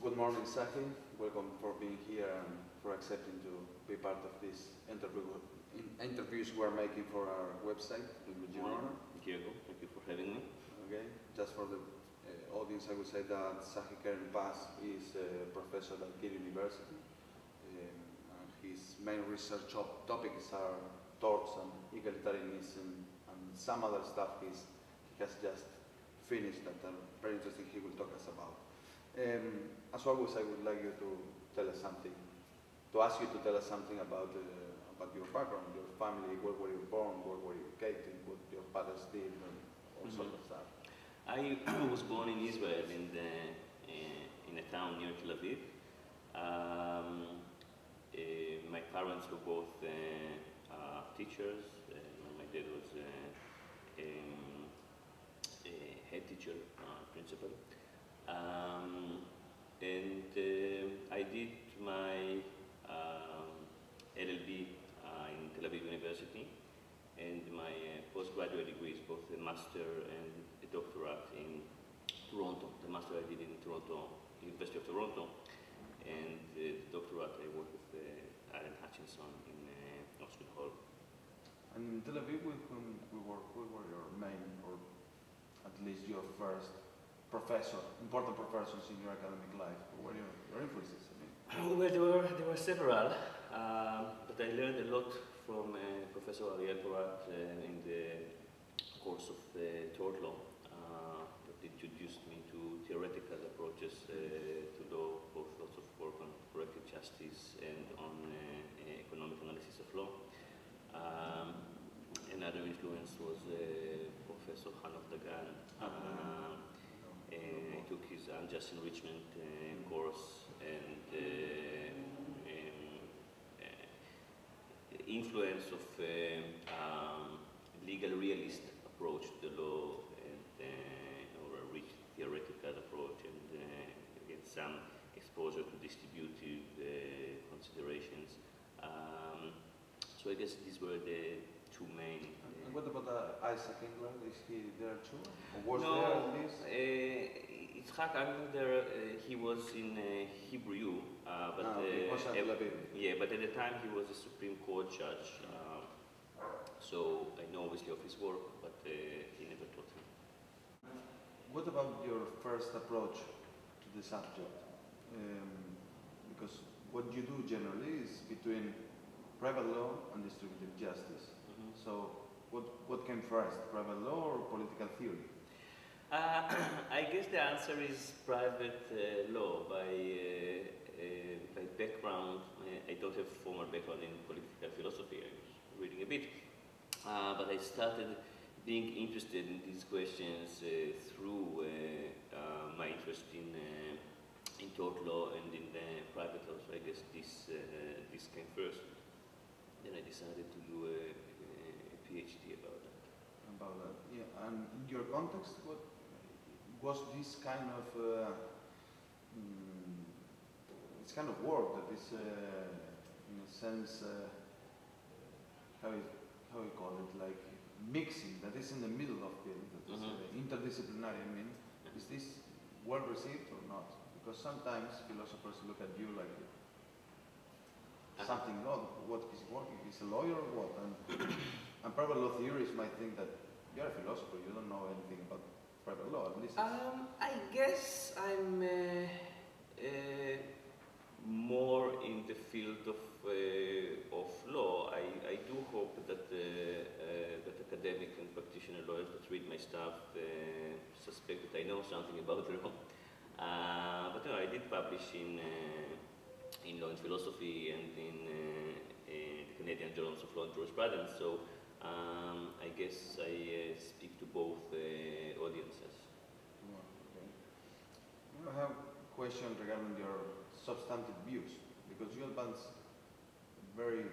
Good morning, Tsachi. Welcome for being here and for accepting to be part of this interviews we're making for our website in Girona. Diego, thank you for having me. Okay, just for the audience, I would say that Tsachi Keren-Paz is a professor at Keele University. And his main research topics are torts and egalitarianism and some other stuff he has just finished that are very interesting. He will talk us about. As always, I would like you to tell us something, to ask you to tell us something about your background, your family, where were you born, where were you educated, what your fathers did, and all sorts of stuff. I was born in Israel in a town near Tel Aviv. My parents were both teachers. My dad was a head teacher, principal. I did my LLB in Tel Aviv University, and my postgraduate degrees, both a master and a doctorate in Toronto. The master I did in Toronto, University of Toronto, and the doctorate I worked with Alan Hutchinson in Oxford Hall. And in Tel Aviv, with whom who were your main, or at least your first important professors in your academic life? Who were your influences? Well, there were several, but I learned a lot from Professor Ariel Porat in the course of Tort Law. That introduced me to theoretical approaches to law, both lots of work on corrective justice and on economic analysis of law. Another influence was Professor Hanov Dagan. I took his unjust enrichment course, and the influence of legal realist approach to the law, and or a rich theoretical approach, and get some exposure to distributive considerations. So I guess these were the two main. And what about Isaac England? Is he there too? Or was no, there at least? Yitzhak Englander, he was in Hebrew, but yeah, but at the time he was a Supreme Court judge. So I know obviously of his work, but he never taught me. What about your first approach to the subject? Because what you do generally is between private law and distributive justice. So what came first, private law or political theory? I guess the answer is private law. By background, I don't have formal background in political philosophy. I was reading a bit, but I started being interested in these questions through my interest in tort law and in private law. So I guess this came first. Then I decided to do a PhD about that. About that, yeah. And in your context, what was this kind of work that is, in a sense, how you call it, like mixing, that is in the middle of it, that is interdisciplinary. I mean, is this well received or not? Because sometimes philosophers look at you like something odd. What is working? Is a lawyer or what? And private law theorists might think that you're a philosopher, you don't know anything about private law, at least. I guess I'm more in the field of law. I do hope that that academic and practitioner lawyers that read my stuff suspect that I know something about law. But no, I did publish in law and philosophy and in the Canadian Journals of Law and Jurisprudence. So I guess I speak to both audiences. Okay. I have a question regarding your substantive views, because you advance very,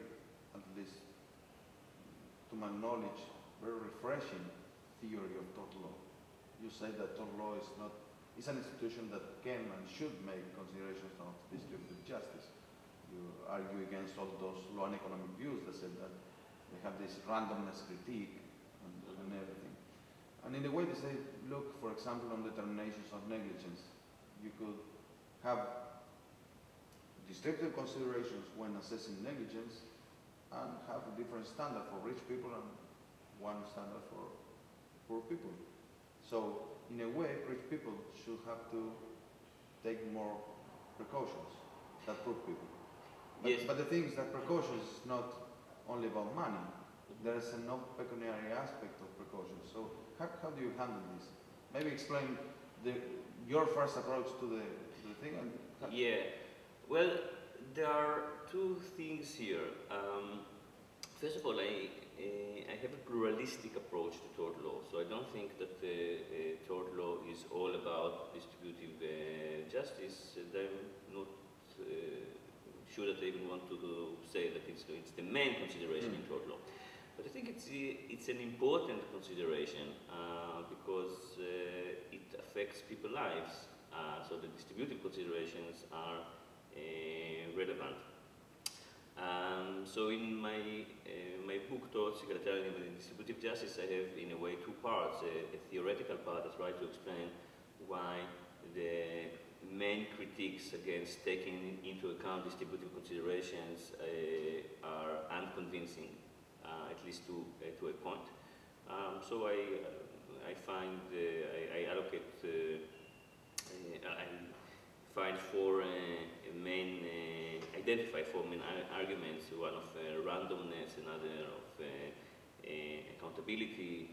at least to my knowledge, very refreshing theory of tort law. You say that tort law is an institution that can and should make considerations of distributive justice. You argue against all those law and economic views that said that they have this randomness critique and everything. And in the way they say, look, for example, on determinations of negligence, you could have distributive considerations when assessing negligence and have a different standard for rich people and one standard for poor people. So in a way, rich people should have to take more precautions than poor people. But the thing is that precautions is not only about money. There is a non-pecuniary aspect of precautions. So how do you handle this? Maybe explain your first approach to the thing. Well, there are two things here. First of all, I have a pluralistic approach to tort law. So I don't think that tort law is all about distributive justice. I'm not sure that I even want to say that it's the main consideration in tort law. But I think it's an important consideration because it affects people's lives. So the distributive considerations are relevant. So in my book, Tort, Secretarianism and Distributive Justice, I have in a way two parts. A theoretical part that tries to explain why the main critiques against taking into account distributive considerations are unconvincing, at least to a point. So I find, I allocate, I find four main, identify four main arguments, one of randomness, another of accountability,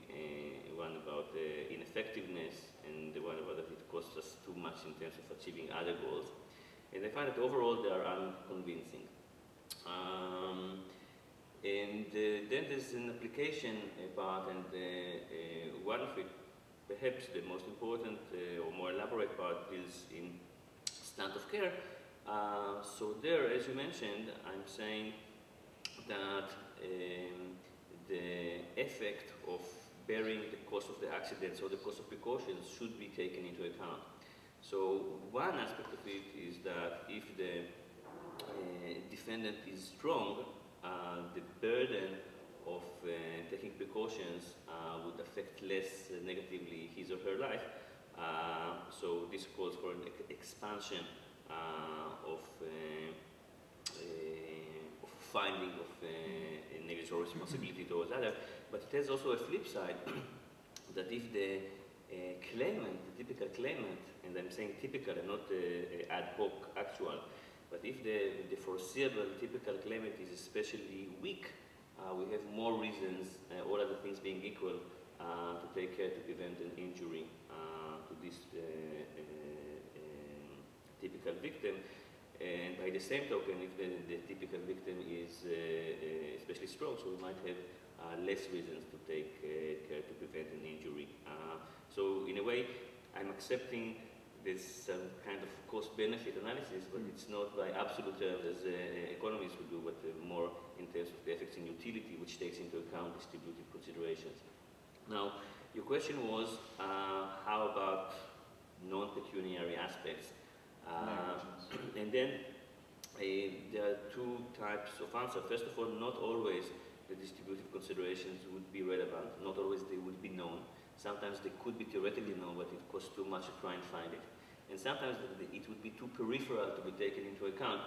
one about ineffectiveness, and the one about that it costs us too much in terms of achieving other goals. And I find that overall they are unconvincing. And then there's an application part, and one of it, perhaps the most important or more elaborate part, is in standard of care. So there, as you mentioned, I'm saying that the effect of bearing the cost of the accidents or the cost of precautions should be taken into account. So one aspect of it is that if the defendant is strong, the burden of taking precautions would affect less negatively his or her life. So this calls for an expansion of finding of negligence or responsibility towards others. But it has also a flip side that if the claimant, the typical claimant, and I'm saying typical and not ad hoc actual, but if the foreseeable typical claimant is especially weak, we have more reasons, all other things being equal, to take care to prevent an injury to this typical victim. And by the same token, if the typical victim is especially strong, so we might have less reasons to take care to prevent an injury. So in a way, I'm accepting this kind of cost-benefit analysis, but it's not by absolute terms as economists would do, but more in terms of the effects in utility, which takes into account distributive considerations. Now, your question was, how about non-pecuniary aspects? And then there are two types of answer. First of all, not always the distributive considerations would be relevant, not always they would be known. Sometimes they could be theoretically known, but it costs too much to try and find it. And sometimes it would be too peripheral to be taken into account,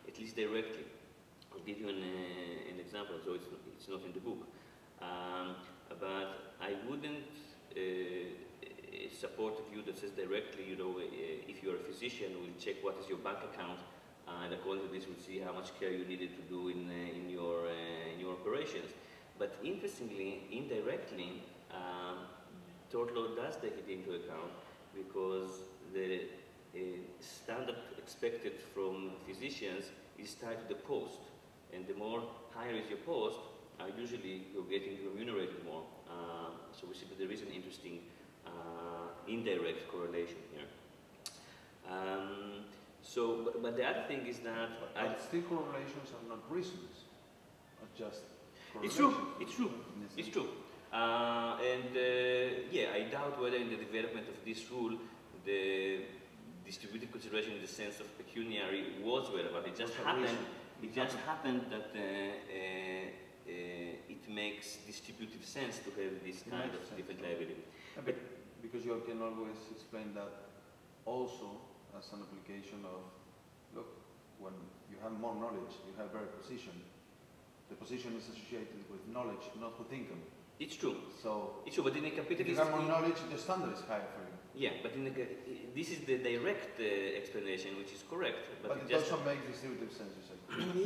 at least directly. I'll give you an example, so it's not in the book. But I wouldn't support a view that says directly, you know, if you're a physician, we'll check what is your bank account, and according to this, we'll see how much care you needed to do in your operations. But interestingly, indirectly, tort law does take it into account because the standard expected from physicians is tied to the post, and the more higher is your post, usually you're getting remunerated more. So we see that there is an interesting indirect correlation here. But the other thing is that... But still correlations are not reasons, not just correlations. It's true, it's true, it's true. Yeah, I doubt whether in the development of this rule, the distributive consideration in the sense of pecuniary was relevant. It just happened that it makes distributive sense to have this kind of different liability. But because you can always explain that also as an application of, look, when you have more knowledge, you have better position. The position is associated with knowledge, not with income. It's true. So it's true, but in a capitalist, if you have more knowledge, the standard is higher for you. Yeah, but this is the direct explanation, which is correct. But it also makes distributive sense, you say.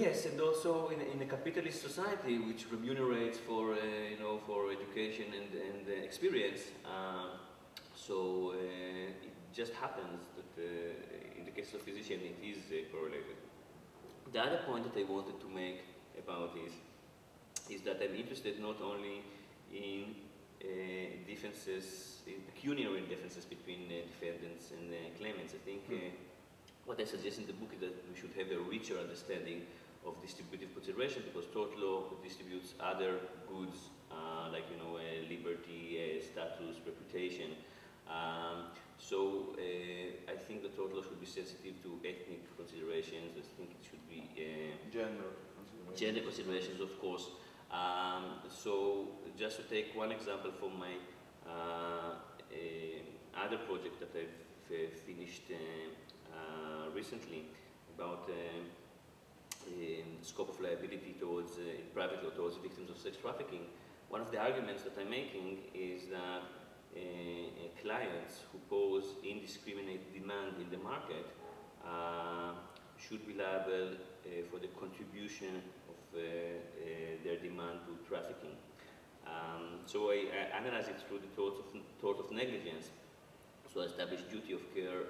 Yes, and also in a capitalist society, which remunerates for for education and experience. It just happens that in the case of physician, it is correlated. The other point that I wanted to make about this is that I'm interested not only in differences, in pecuniary differences between defendants and claimants. I think what I suggest in the book is that we should have a richer understanding of distributive consideration, because tort law distributes other goods like liberty, status, reputation. I think the tort law should be sensitive to ethnic considerations. I think it should be gender considerations, of course. Just to take one example from my other project that I've finished recently about scope of liability towards in private law towards victims of sex trafficking. One of the arguments that I'm making is that clients who pose indiscriminate demand in the market should be liable for the contribution of their demand to trafficking. I analyze it through the tort of negligence. So I establish duty of care,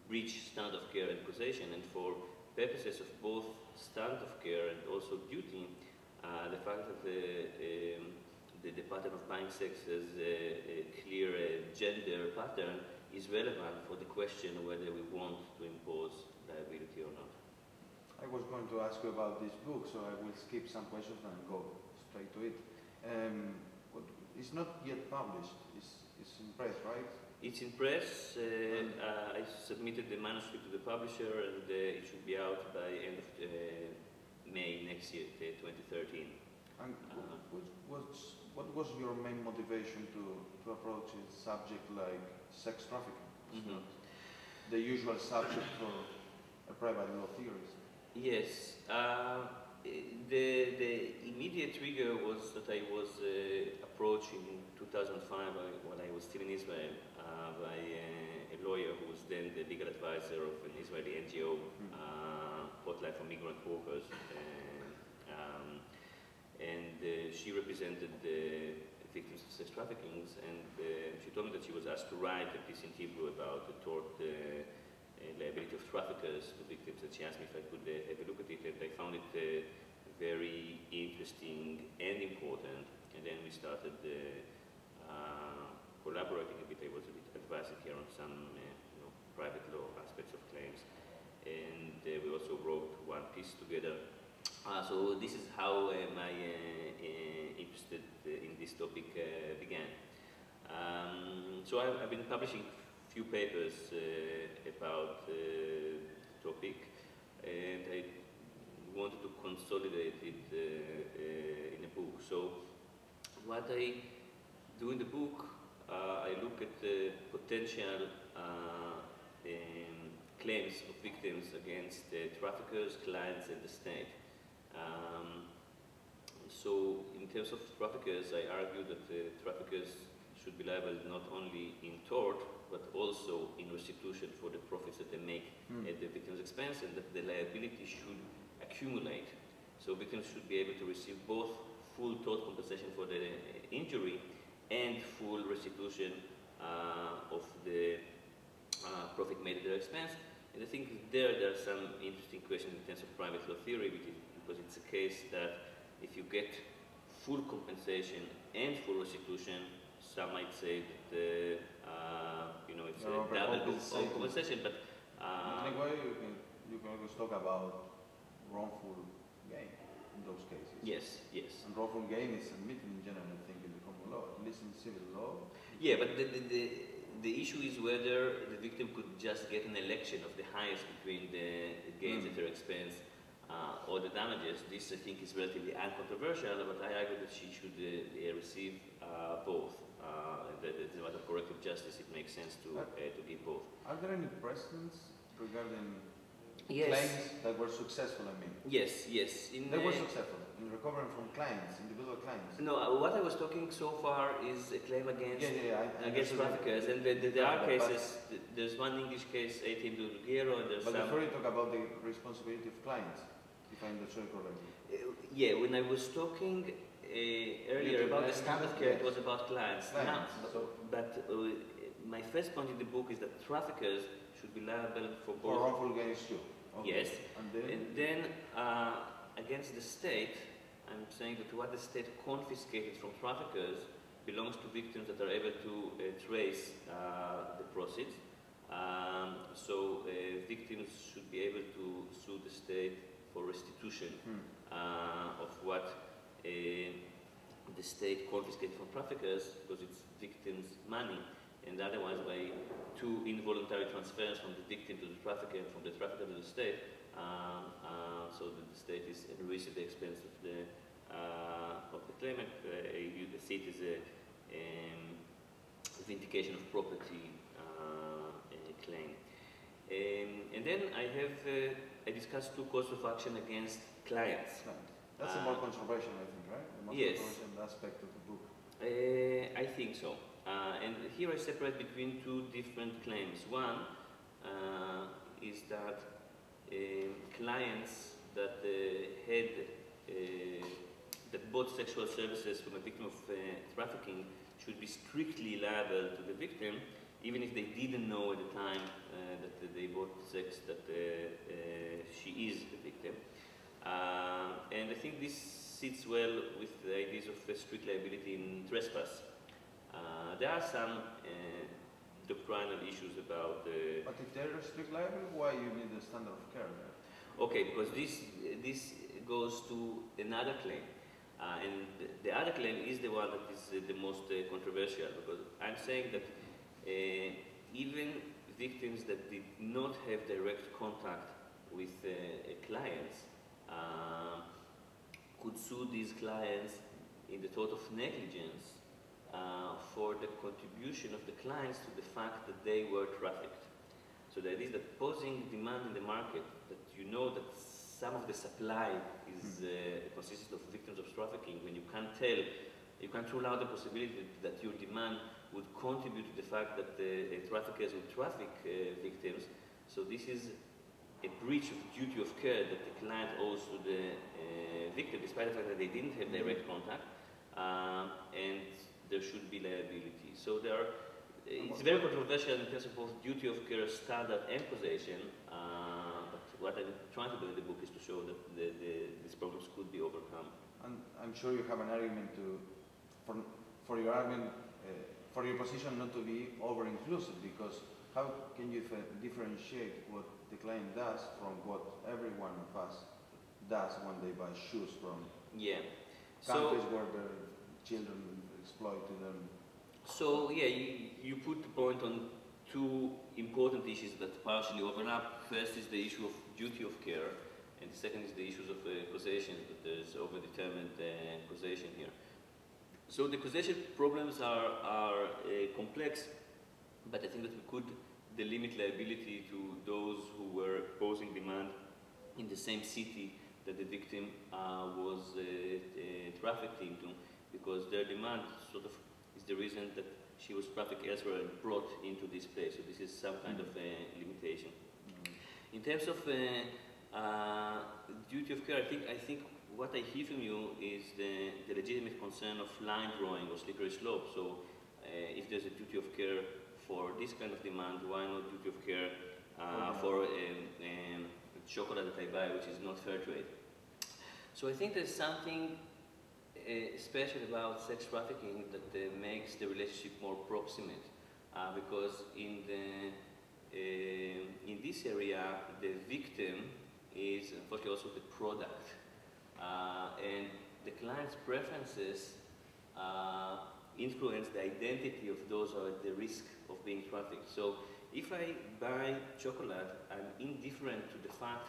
breach standard of care and causation, and for purposes of both standard of care and also duty, the fact that the pattern of buying sex has a clear gender pattern is relevant for the question whether we want to impose liability or not. I was going to ask you about this book, so I will skip some questions and go straight to it. It's not yet published. It's in press, right? It's in press. I submitted the manuscript to the publisher, and it should be out by end of May next year, 2013. And what was your main motivation to approach a subject like sex trafficking? It's not the usual subject for a private law theorist. Yes. The immediate trigger was that I was approached in 2005 when I was still in Israel by a lawyer who was then the legal advisor of an Israeli NGO, Hotline for Migrant Workers. She represented the victims of sex trafficking, and she told me that she was asked to write a piece in Hebrew about the tort liability of traffickers to victims, and she asked me if I could have a look at it, and I found it very interesting and important. And then we started collaborating a bit. I was a bit advising here on some private law aspects of claims, and we also wrote one piece together. So this is how my interest in this topic began. So I've been publishing a few papers about the topic, and I wanted to consolidate it in a book. So what I do in the book, I look at the potential claims of victims against traffickers, clients, and the state. So in terms of traffickers, I argue that traffickers should be liable not only in tort, but also in restitution for the profits that they make at the victim's expense, and that the liability should accumulate. So victims should be able to receive both full tort compensation for the injury and full restitution of the profit made at their expense. And I think there are some interesting questions in terms of private law theory, because it's a case that if you get full compensation and full restitution, some might say that it's a double compensation, but anyway, you can always talk about wrongful gain in those cases. Yes, yes. And wrongful gain is admitted in general, I think, in the common law, at least in civil law. Yeah, but the issue is whether the victim could just get an election of the highest between the gains at her expense or the damages. This, I think, is relatively uncontroversial, but I argue that she should receive both. As a matter of corrective justice, it makes sense to give both. Are there any precedents regarding Yes. claims that were successful, I mean? Yes. They were successful in recovering from clients, individual clients. No, what I was talking so far is a claim against I against traffickers, and there are cases. There's one English case, 18 to Girona, and there's but some. before you talk about the responsibility of clients, if I understood correctly. Yeah, when I was talking earlier about the standard care, it was about clients. Now, but my first point in the book is that traffickers should be liable for both. For wrongful gains too. Okay. Yes. And then against the state, I'm saying that what the state confiscated from traffickers belongs to victims that are able to trace the proceeds. So victims should be able to sue the state for restitution of what the state confiscated from traffickers, because it's victims' money, and otherwise by two involuntary transfers from the victim to the trafficker and from the trafficker to the state, so that the state is enriched at the expense of the claimant. You can see it as a vindication of property claim. And then I discussed two causes of action against clients. That's a more controversial, I think, right? The most controversial aspect of the book. I think so. And here I separate between two different claims. One is that clients that that bought sexual services from a victim of trafficking should be strictly liable to the victim, even if they didn't know at the time that they bought sex that she is the victim. And I think this sits well with the ideas of strict liability in trespass. There are some doctrinal issues about. But if there is strict liability, why you need a standard of care there? Okay, because this goes to another claim, and the other claim is the one that is the most controversial, because I'm saying that even victims that did not have direct contact with clients could sue these clients in the tort of negligence for the contribution of the clients to the fact that they were trafficked. So the idea is that posing demand in the market, that you know that some of the supply is consists of victims of trafficking, when you can't tell, you can't rule out the possibility that your demand would contribute to the fact that traffickers would traffic victims. So this is a breach of duty of care that the client owes to the victim, despite the fact that they didn't have direct contact, and there should be liability. So there are, it's very controversial in terms of both duty of care standard and causation, but what I'm trying to do in the book is to show that these problems could be overcome. And I'm sure you have an argument for your argument, for your position not to be over-inclusive, because how can you differentiate what the client does from what every one of us does when they buy shoes from countries where the children exploited them? So yeah, you put the point on two important issues that partially overlap. First is the issue of duty of care, and the second is the issues of causation, that there's overdetermined causation here. So the causation problems are complex, but I think that we could delimit liability to those who were posing demand in the same city that the victim was trafficked into, because their demand sort of is the reason that she was trafficked elsewhere and brought into this place. So this is some kind of limitation. In terms of duty of care, I think what I hear from you is the legitimate concern of line drawing or slippery slope. So if there's a duty of care for this kind of demand, why not duty of care for chocolate that I buy, which is not fair trade? So I think there's something special about sex trafficking that makes the relationship more proximate, because in this area, the victim is unfortunately also the product, and the client's preferences influence the identity of those who are at the risk of being trafficked. So if I buy chocolate, I'm indifferent to the fact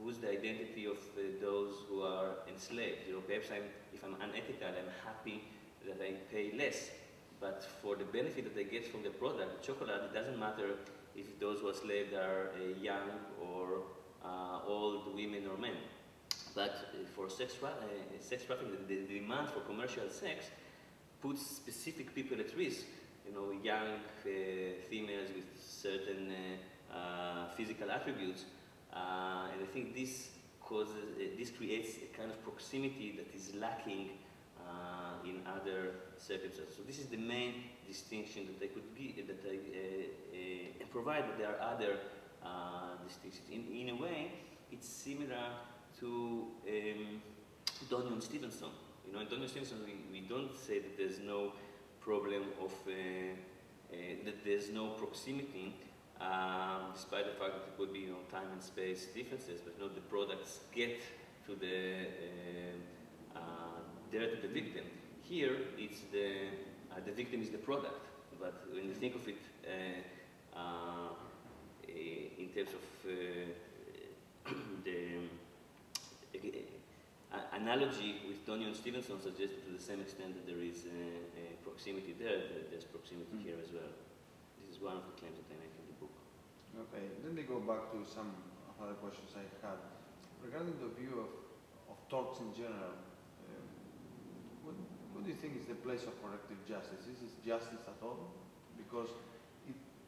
who's the identity of those who are enslaved. You know, perhaps if I'm unethical, I'm happy that I pay less. But for the benefit that I get from the product, chocolate, it doesn't matter if those who are enslaved are young or old women or men. But for sex trafficking, the demand for commercial sex puts specific people at risk. You know, young females with certain physical attributes, and I think this creates a kind of proximity that is lacking in other circumstances. So this is the main distinction that I could give, that I provide, but there are other distinctions. In a way, it's similar to Donnie and Stevenson. You know, in Donnie and Stevenson, we don't say that there's no problem of that there's no proximity, despite the fact that it could be, you know, time and space differences, but, you know, the products get to the there to the victim. Here, it's the victim is the product, but when you think of it in terms of the analogy with Donnie and Stevenson suggests to the same extent that there is a proximity there, that there's proximity here as well. This is one of the claims that I make in the book. Okay, let me go back to some other questions I had. Regarding the view of torts in general, what do you think is the place of corrective justice? Is this justice at all? Because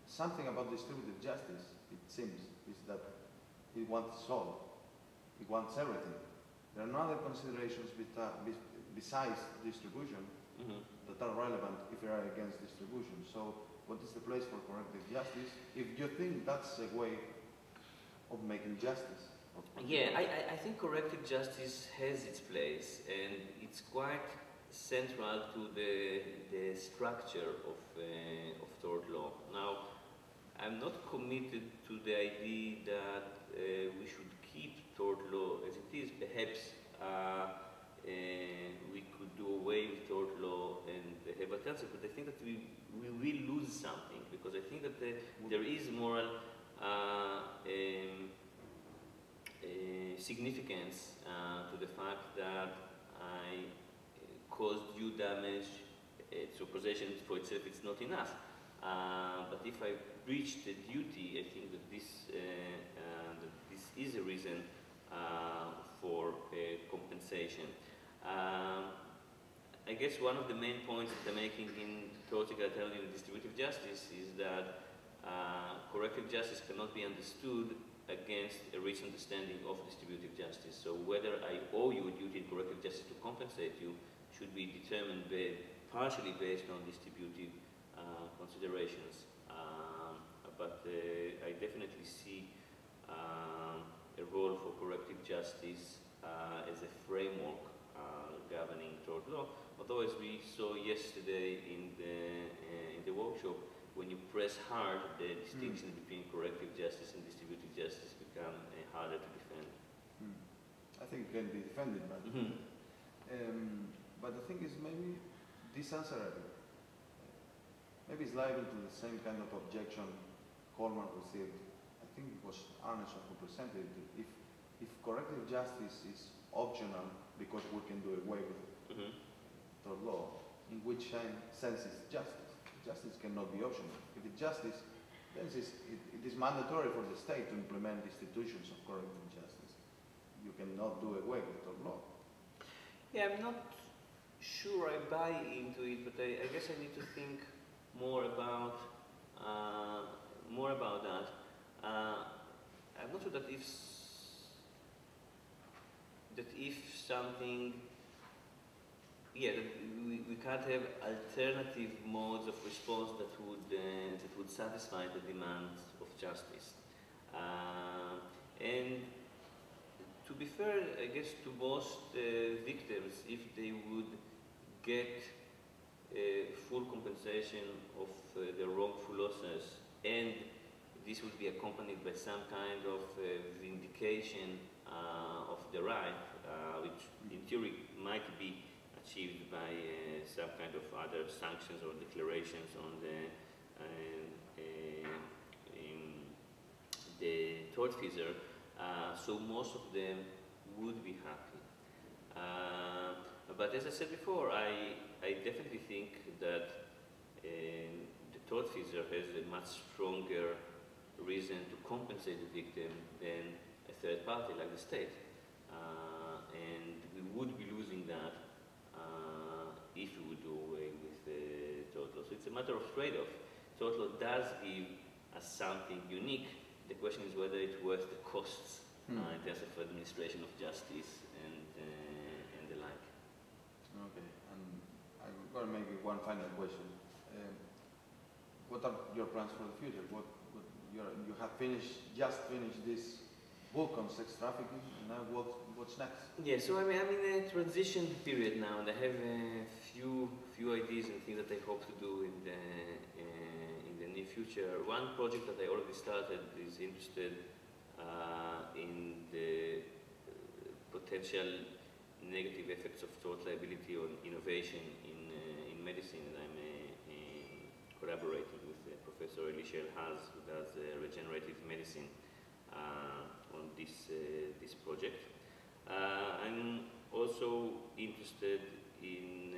something about distributive justice, it seems, is that it wants all. It wants everything. There are no other considerations besides distribution that are relevant if you are against distribution. So what is the place for corrective justice if you think that's a way of making justice? Yeah, I think corrective justice has its place, and it's quite central to the structure of tort law. Now, I'm not committed to the idea that we should keep tort law as it is. Perhaps we could do away with tort law and have alternative, but I think that we will lose something, because I think that there is moral significance to the fact that I caused you damage, so possession for itself it's not enough. But if I breach the duty, I think that this is a reason for compensation. I guess one of the main points that I'm making in theoretical alternative and distributive justice is that corrective justice cannot be understood against a rich understanding of distributive justice. So whether I owe you a duty in corrective justice to compensate you should be determined partially based on distributive considerations. But I definitely see a role for corrective justice as a framework governing tort law. Although, as we saw yesterday in the workshop, when you press hard, the distinction between corrective justice and distributive justice become harder to defend. I think it can be defended, but but the thing is, maybe this answer maybe is liable to the same kind of objection Coleman received. I think it was Arneson who presented it. If corrective justice is optional because we can do away with tort law, in which sense is justice? Justice cannot be optional. If it's justice, then it is mandatory for the state to implement institutions of corrective justice. You cannot do away with tort law. Yeah, I'm not sure I buy into it, but I guess I need to think more about that. I'm not sure that if something, yeah, that we can't have alternative modes of response that would satisfy the demands of justice. And to be fair, I guess to most victims, if they would get full compensation of their wrongful losses, and this would be accompanied by some kind of vindication of the right, which in theory might be achieved by some kind of other sanctions or declarations on the tortfeasor, so most of them would be happy. But as I said before, I definitely think that the tortfeasor has a much stronger reason to compensate the victim than a third party like the state. And we would be losing that if we would do away with tort law. So it's a matter of trade-off. Tort law does give us something unique. The question is whether it's worth the costs in terms of administration of justice and the like. Okay, and I've got maybe one final question. What are your plans for the future? You have just finished this book on sex trafficking, and now what's next? Yeah, so I'm in a transition period now, and I have a few ideas and things that I hope to do in the near future. One project that I already started is interested in the potential negative effects of tort liability on innovation in medicine, and I'm collaborating with Professor Elisha Haz, who does regenerative medicine on this project. I'm also interested in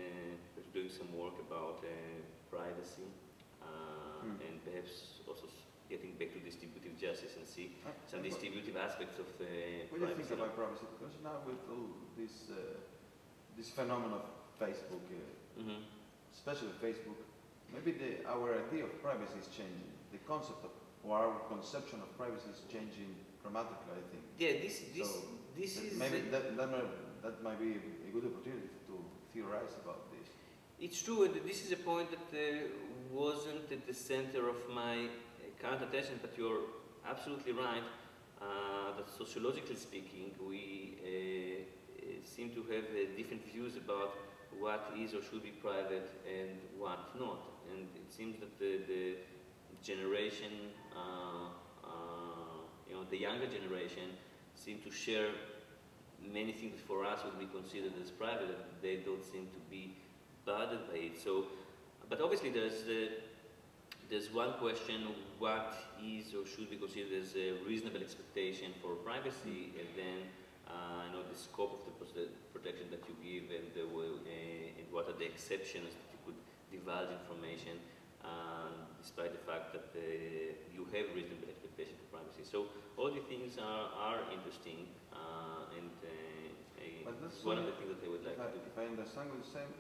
doing some work about privacy and perhaps also getting back to distributive justice and see some distributive aspects of privacy. What do you think about privacy? Because now with all this phenomenon of Facebook, especially Facebook, maybe our idea of privacy is changing. The concept of, or our conception of privacy is changing dramatically, I think. Yeah, this is maybe that might be a good opportunity to theorize about this. It's true, and this is a point that wasn't at the center of my current attention, but you're absolutely right that sociologically speaking, we seem to have different views about what is or should be private and what not. And it seems that the generation, the younger generation, seem to share many things that for us would be considered as private, and they don't seem to be bothered by it. So, but obviously there's one question: what is or should be considered as a reasonable expectation for privacy, and then the scope of the protection that you give, and what are the exceptions that you could divulge information, despite the fact that you have reasonable expectation for privacy. So all the things are interesting, and it's one of the things that I would like to do. If I understand what you're saying,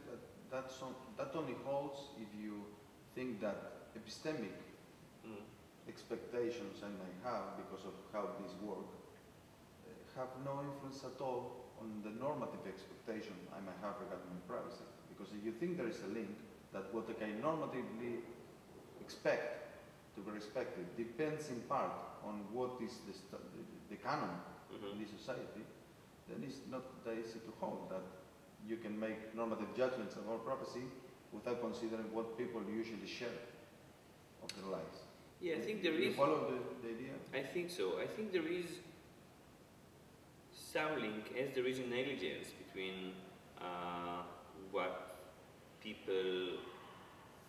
that only holds if you think that epistemic expectations I may have because of how these work have no influence at all on the normative expectation I may have regarding my privacy. Because if you think there is a link, that what I can normatively expect to be respected depends in part on what is the canon in this society, then it's not that easy to hold that you can make normative judgments about privacy without considering what people usually share of their lives. Yeah, I think there is. You follow the idea? I think so. I think there is some link, as there is in negligence, between what people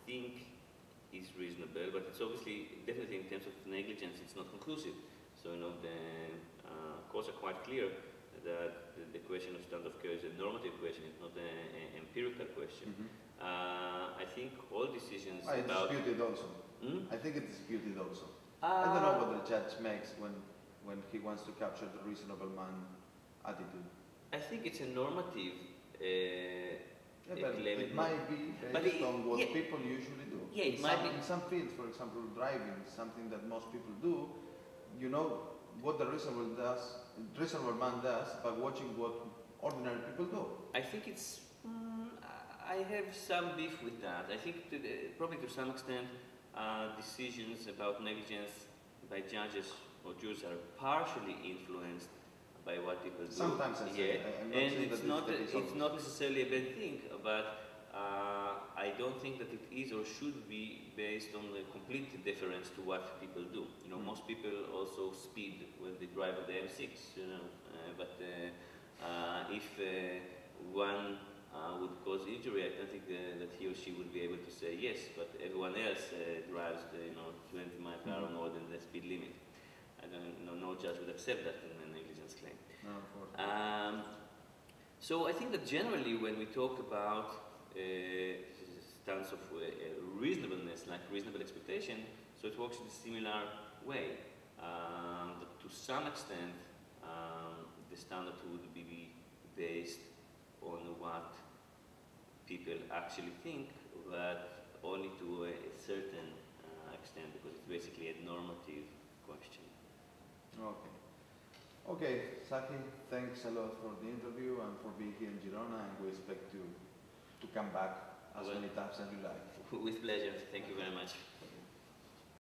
think is reasonable, but it's obviously, definitely in terms of negligence, it's not conclusive. So, the courts are quite clear that the question of standard of care is a normative question, it's not an empirical question. I think all decisions it's about... disputed also. I think it's disputed also. I don't know what the judge makes when he wants to capture the reasonable man attitude. I think it's a normative but it might be based on what people usually do. Yeah, it might be. In some fields, for example, driving, something that most people do, you know what the reasonable man does by watching what ordinary people do. I think it's... I have some beef with that. I think probably to some extent decisions about negligence by judges or jurors are partially influenced by what people do. Sometimes I say, and it's not necessarily a bad thing, but I don't think that it is or should be based on a complete difference to what people do. Most people also speed when they drive on the M6, but if one would cause injury, I don't think that he or she would be able to say yes, but everyone else drives 20 miles per hour more than the speed limit. I don't no judge would accept that in a negligence claim. No, of course. So I think that generally when we talk about stance of reasonableness, like reasonable expectation, So it works in a similar way. That to some extent, the standard would be based on what people actually think, but only to a certain extent, because it's basically a normative question. Okay. Okay, Tsachi, thanks a lot for the interview and for being here in Girona, and we expect to come back as many times as you like. With pleasure. Thank you very much.